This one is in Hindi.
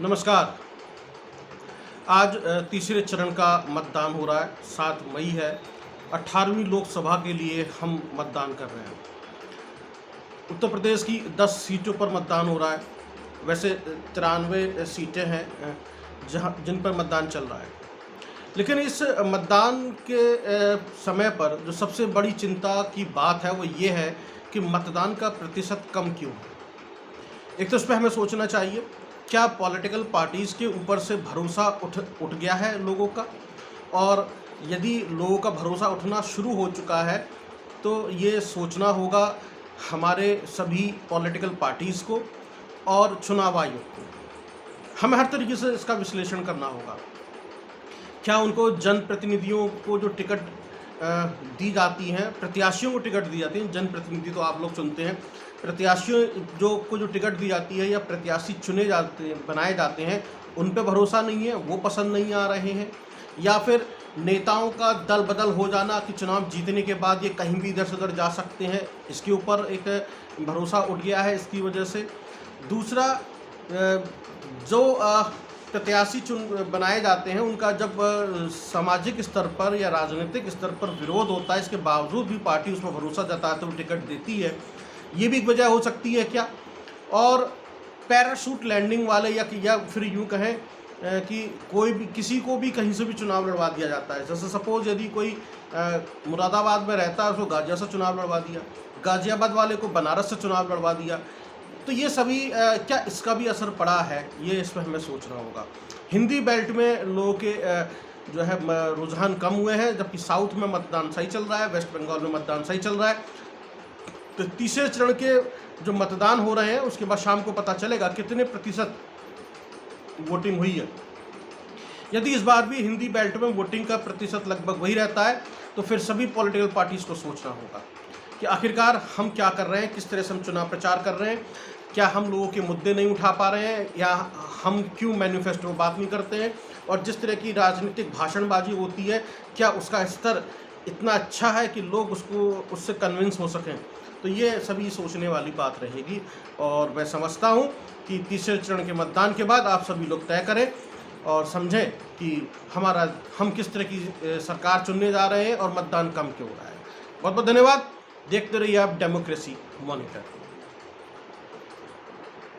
नमस्कार। आज तीसरे चरण का मतदान हो रहा है। 7 मई है। 18वीं लोकसभा के लिए हम मतदान कर रहे हैं। उत्तर प्रदेश की 10 सीटों पर मतदान हो रहा है। वैसे 93 सीटें हैं जिन पर मतदान चल रहा है। लेकिन इस मतदान के समय पर जो सबसे बड़ी चिंता की बात है वो ये है कि मतदान का प्रतिशत कम क्यों है। एक तो इस पे हमें सोचना चाहिए, क्या पॉलिटिकल पार्टीज़ के ऊपर से भरोसा उठ गया है लोगों का, और यदि लोगों का भरोसा उठना शुरू हो चुका है तो ये सोचना होगा हमारे सभी पॉलिटिकल पार्टीज़ को और चुनाव आयोग को। हमें हर तरीके से इसका विश्लेषण करना होगा। क्या उनको जनप्रतिनिधियों को जो टिकट दी जाती हैं, प्रत्याशियों को टिकट दी जाती हैं, जनप्रतिनिधि तो आप लोग चुनते हैं, प्रत्याशियों को जो टिकट दी जाती है या प्रत्याशी चुने जाते बनाए जाते हैं उन पे भरोसा नहीं है, वो पसंद नहीं आ रहे हैं, या फिर नेताओं का दल बदल हो जाना कि चुनाव जीतने के बाद ये कहीं भी इधर से उधर जा सकते हैं, इसके ऊपर एक भरोसा उठ गया है इसकी वजह से। दूसरा, जो प्रत्याशी बनाए जाते हैं उनका जब सामाजिक स्तर पर या राजनीतिक स्तर पर विरोध होता है, इसके बावजूद भी पार्टी उसमें भरोसा जताते हुए टिकट देती है, ये भी एक वजह हो सकती है क्या। और पैराशूट लैंडिंग वाले या फिर यूँ कहें कि कोई भी किसी को भी कहीं से भी चुनाव लड़वा दिया जाता है। जैसे सपोज यदि कोई मुरादाबाद में रहता है उसको गाजिया से चुनाव लड़वा दिया, गाजियाबाद वाले को बनारस से चुनाव लड़वा दिया, तो ये सभी क्या इसका भी असर पड़ा है, ये इस पर हमें सोचना होगा। हिंदी बेल्ट में लोगों के जो है रुझान कम हुए हैं, जबकि साउथ में मतदान सही चल रहा है, वेस्ट बंगाल में मतदान सही चल रहा है। तो तीसरे चरण के जो मतदान हो रहे हैं उसके बाद शाम को पता चलेगा कितने प्रतिशत वोटिंग हुई है। यदि इस बार भी हिंदी बेल्ट में वोटिंग का प्रतिशत लगभग वही रहता है तो फिर सभी पॉलिटिकल पार्टीज़ को सोचना होगा कि आखिरकार हम क्या कर रहे हैं, किस तरह से हम चुनाव प्रचार कर रहे हैं, क्या हम लोगों के मुद्दे नहीं उठा पा रहे हैं, या हम क्यों मैनिफेस्टो में बात नहीं करते हैं, और जिस तरह की राजनीतिक भाषणबाजी होती है क्या उसका स्तर इतना अच्छा है कि लोग उससे कन्विंस हो सकें। तो ये सभी सोचने वाली बात रहेगी, और मैं समझता हूँ कि तीसरे चरण के मतदान के बाद आप सभी लोग तय करें और समझें कि हम किस तरह की सरकार चुनने जा रहे हैं और मतदान कम क्यों हो रहा है। बहुत बहुत धन्यवाद। देखते रहिए आप डेमोक्रेसी मॉनिटर।